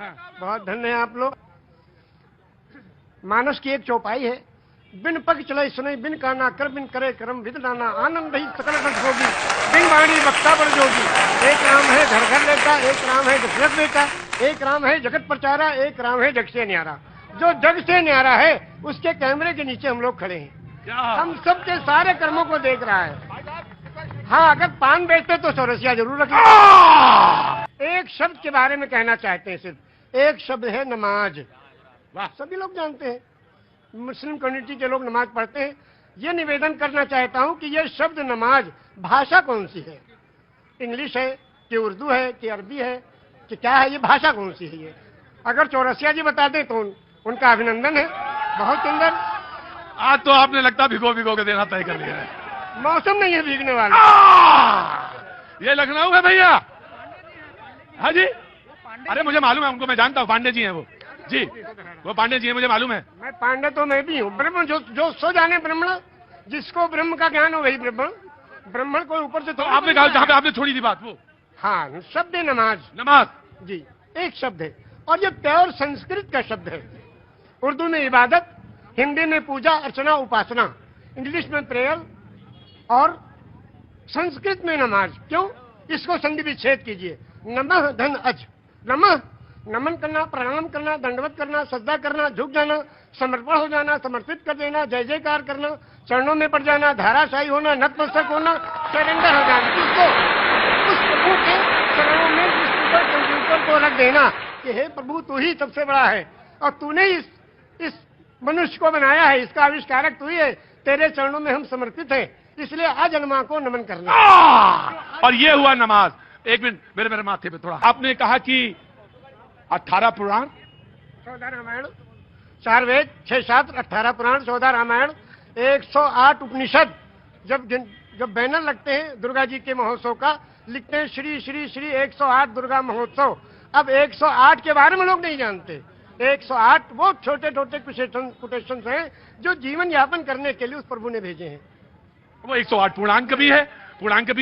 बहुत धन्य है आप लोग। मानस की एक चौपाई है, बिन पग चले सुने बिन काना कर बिन करे करम विद नाना आनंद ही सकल रस होगी बिन वाणी वक्ता पर जोगी। एक राम है घर घर लेता, एक राम है दशरथ बेटा, एक राम है जगत प्रचारा, एक राम है जग से न्यारा। जो जग से न्यारा है उसके कैमरे के नीचे हम लोग खड़े हैं, हम सबके सारे कर्मों को देख रहा है। हाँ, अगर पान बेचते तो चौरसिया जरूर रख लेते। एक शब्द के बारे में कहना चाहते हैं, सिर्फ एक शब्द है नमाज। वाह, सभी लोग जानते हैं, मुस्लिम कम्युनिटी के लोग नमाज पढ़ते हैं। ये निवेदन करना चाहता हूं कि ये शब्द नमाज भाषा कौन सी है? इंग्लिश है कि उर्दू है कि अरबी है कि क्या है? ये भाषा कौन सी है? ये अगर चौरसिया जी बता दें तो उनका अभिनंदन है। बहुत सुंदर। आज तो आपने लगता भिगो भिगो के देना तय कर लिया है। मौसम नहीं है भीगने वाला। ये लखनऊ है भैया। हाँ जी, अरे मुझे मालूम है उनको, मैं जानता हूँ, पांडे जी हैं वो जी, वो पांडे जी हैं, मुझे मालूम है। मैं पांडे तो मैं भी हूँ। ब्रह्म जो सो जाने ब्राह्मण, जिसको ब्रह्म का ज्ञान हो वही ब्राह्मण। ब्राह्मण को ऊपर से तो आपने कहा जहाँ पे आपने छोड़ी थी बात वो। हाँ, शब्द है नमाज। नमाज जी, एक शब्द है और ये प्योर संस्कृत का शब्द है। उर्दू में इबादत, हिंदी में पूजा अर्चना उपासना, इंग्लिश में प्रेयर और संस्कृत में नमाज। क्यों? इसको संधि विच्छेद कीजिए। नमः धन अज। नमः नमन करना, प्रणाम करना, दंडवत करना, सजदा करना, झुक जाना, समर्पण हो जाना, समर्पित कर देना, जय जयकार करना, चरणों में पड़ जाना, धाराशाही होना, नतमस्तक होना, सरेंडर हो जाना। उसको उस प्रभु के चरणों में कंप्यूटर को रख देना कि हे प्रभु तू ही सबसे बड़ा है और तूने इस मनुष्य को बनाया है, इसका आविष्कारक तू ही है, तेरे चरणों में हम समर्पित हैं, इसलिए अजन्मा को नमन करना। और ये हुआ नमाज। एक मिनट, मेरे माथे पे थोड़ा। आपने कहा कि 18 पुराण, 14 रामायण, 4 वेद, 6 शास्त्र, 18 पुराण, 14 रामायण, 108 उपनिषद। जब बैनर लगते हैं दुर्गा जी के महोत्सव का, लिखते हैं श्री श्री श्री 108 दुर्गा महोत्सव। अब 108 के बारे में लोग नहीं जानते। 108 वो छोटे छोटे कोटेशंस हैं जो जीवन यापन करने के लिए उस प्रभु ने भेजे हैं। वो 108 पूर्णांक भी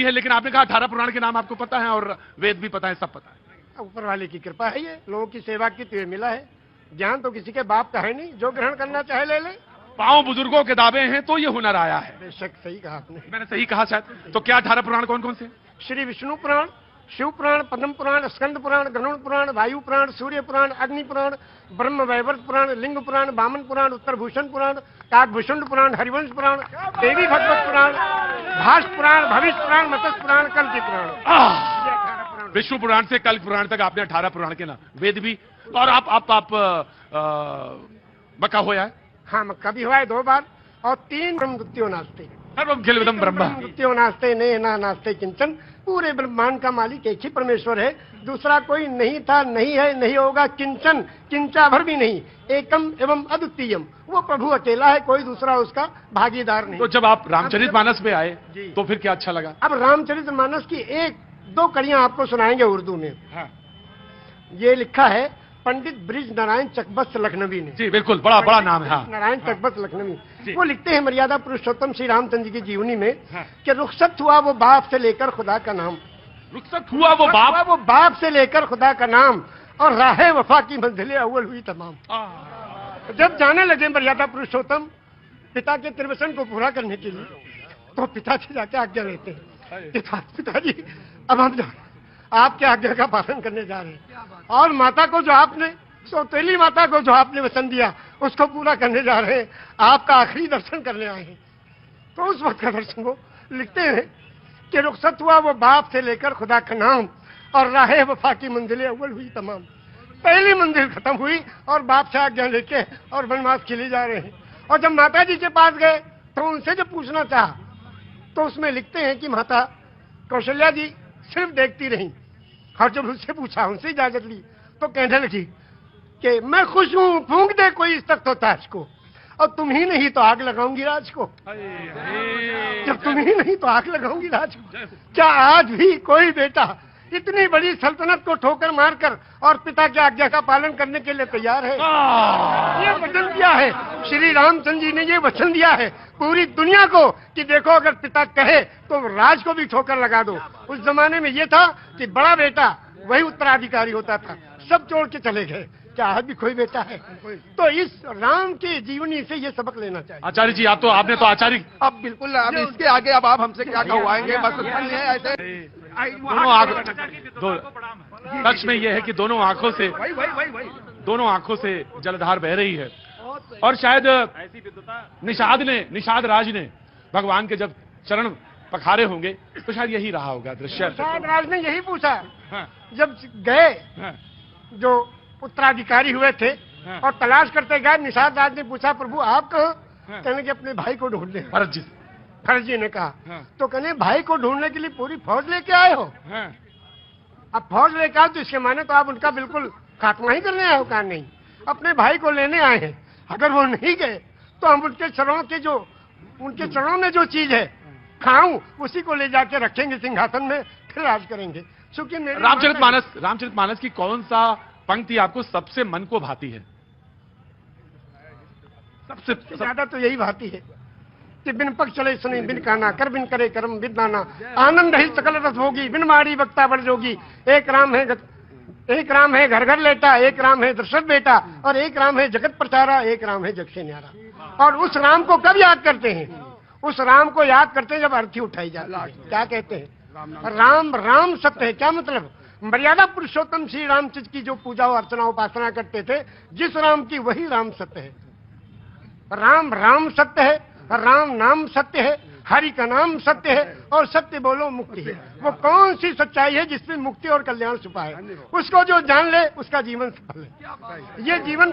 है, लेकिन आपने कहा 18 पुराण के नाम आपको पता है और वेद भी पता है, सब पता है। ऊपर वाले की कृपा है, ये लोगों की सेवा की तो मिला है। ज्ञान तो किसी के बाप का है नहीं, जो ग्रहण करना चाहे ले ले। पांव बुजुर्गों के दावे हैं तो ये हुनर आया है। बेशक सही कहा आपने। मैंने सही कहा शायद। तो क्या 18 पुराण कौन कौन से? श्री विष्णु पुराण, शिव पुराण, पद्म पुराण, स्कंद पुराण, गरुड़ पुराण, वायु पुराण, सूर्य पुराण, अग्नि पुराण, ब्रह्म वैवर्त पुराण, लिंग पुराण, वामन पुराण, उत्तर भूषण पुराण, काकभूषण पुराण, हरिवंश पुराण, देवी भगवत पुराण, भाष पुराण, भविष्य पुराण, मत्स्य पुराण, कल्कि पुराण। विष्णु पुराण से कल्कि पुराण तक आपने 18 पुराण के नाम, वेद भी। और आप मक्का होया है? हाँ, मक्का भी हुआ है 2 बार। और 3 ब्रह्मद्वितीयो नास्ते, सर्वम ब्रह्म द्वितीयो नास्ते ने ना नास्ते किंचन। पूरे ब्रह्मांड का मालिक एक ही परमेश्वर है, दूसरा कोई नहीं था, नहीं है, नहीं होगा, किंचन, किंचा भर भी नहीं, एकम एवं अद्वितीयम। वो प्रभु अकेला है, कोई दूसरा उसका भागीदार नहीं। तो जब आप रामचरितमानस पे आए तो फिर क्या अच्छा लगा? अब रामचरितमानस की 1-2 कड़ियां आपको सुनाएंगे उर्दू में। हाँ। ये लिखा है पंडित ब्रिज नारायण चकबस्त लखनवी ने। जी बिल्कुल, बड़ा नाम है। हाँ। नारायण चकबस्त लखनवी, वो लिखते हैं मर्यादा पुरुषोत्तम श्री रामचंद्र जी की जीवनी में कि रुखसत हुआ वो बाप से लेकर खुदा का नाम। रुखसत हुआ वो बाप से लेकर खुदा का नाम, और राहे वफा की मंजिलें अव्वल हुई तमाम। जब जाने लगे मर्यादा पुरुषोत्तम पिता के त्रिवसन को पूरा करने के लिए, तो पिताजी जाके आज्ञा लेते हैं, पिताजी अब हम आपके आज्ञा का पालन करने जा रहे हैं, और माता को जो आपने, सौतेली माता को जो आपने वचन दिया उसको पूरा करने जा रहे हैं, आपका आखिरी दर्शन करने आए हैं। तो उस वक्त का दर्शन वो लिखते हैं कि रुखसत हुआ वो बाप से लेकर खुदा का नाम, और राहे वफा की मंजिलें अव्वल हुई तमाम। पहली मंजिल खत्म हुई और बाप से आज्ञा लेके और वनवास के लिए जा रहे हैं। और जब माता जी के पास गए तो उनसे जब पूछना चाहा तो उसमें लिखते हैं कि माता कौशल्या जी सिर्फ देखती रही, और जब उससे पूछा, उनसे इजाजत ली, तो कहने लगी कि मैं खुश हूं, फूंक दे कोई इस तख्त ताज को, और तुम ही नहीं तो आग लगाऊंगी राज को। जब तुम ही नहीं तो आग लगाऊंगी राज को। क्या आज भी कोई बेटा इतनी बड़ी सल्तनत को ठोकर मारकर और पिता की आज्ञा का पालन करने के लिए तैयार है? ये वचन दिया है श्री रामचंद्र जी ने, ये वचन दिया है पूरी दुनिया को कि देखो अगर पिता कहे तो राज को भी ठोकर लगा दो। उस जमाने में ये था कि बड़ा बेटा वही उत्तराधिकारी होता था, सब छोड़ के चले गए, क्या आज भी कोई बेटा है? तो इस राम की जीवनी से ये सबक लेना चाहिए। आचार्य जी आपने तो आचार्य अब बिल्कुल, अब इसके आगे अब आप हमसे क्या कहवाएंगे? बस इतना ही है। ऐसे दोनों आंखों सच में ये है कि दोनों आंखों से जलधार बह रही है। और शायद निषाद राज ने भगवान के जब चरण पखारे होंगे तो शायद यही रहा होगा दृश्य। निषाद राज ने यही पूछा हाँ, जब गए, हाँ, जो उत्तराधिकारी हुए थे हाँ। और तलाश करते गए, निषाद राज ने पूछा प्रभु आप कहाँ? हाँ। कहने के अपने भाई को ढूंढने। भरत जी भरत जी ने कहा हाँ। तो कहने भाई को ढूंढने के लिए पूरी फौज लेके आए हो? हाँ, अब फौज लेके आओ तो इसके माने तो आप उनका बिल्कुल खात्मा ही करने आए हो? कहा नहीं, अपने भाई को लेने आए हैं। अगर वो नहीं गए तो हम उनके चरणों में जो चीज है खाऊं, उसी को ले जाके रखेंगे सिंहासन में, फिर राज करेंगे। क्योंकि मेरी रामचरितमानस की कौन सा पंक्ति आपको सबसे मन को भाती है? सबसे ज्यादा तो यही भाती है कि बिन पग चले सुने बिन काना, कर बिन करे कर्म बिन दाना, आनंद ही सकल रस होगी, बिन मारी वक्ता बड़ जोगी। एक राम है घर घर लेटा, एक राम है दशरथ बेटा, और एक राम है जगत प्रचारा, एक राम है जग से न्यारा। और उस राम को कब याद करते हैं? उस राम को याद करते हैं जब अर्थी उठाई जाती है। क्या कहते हैं? राम सत्य है। क्या मतलब? मर्यादा पुरुषोत्तम श्री रामचंद्र की जो पूजा और अर्चना उपासना करते थे, जिस राम की वही राम सत्य है। राम सत्य है, राम नाम सत्य है, हरि का नाम सत्य है, और सत्य बोलो मुक्ति है। वो कौन सी सच्चाई है जिसमें मुक्ति और कल्याण छुपा है? उसको जो जान ले उसका जीवन सफल है। ये जीवन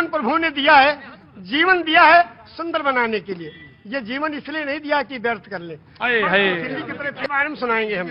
प्रभु ने दिया है, जीवन दिया है सुंदर बनाने के लिए। ये जीवन इसलिए नहीं दिया कि व्यर्थ कर ले। हाय हाय दिल्ली की तरफ सुनाएंगे हम।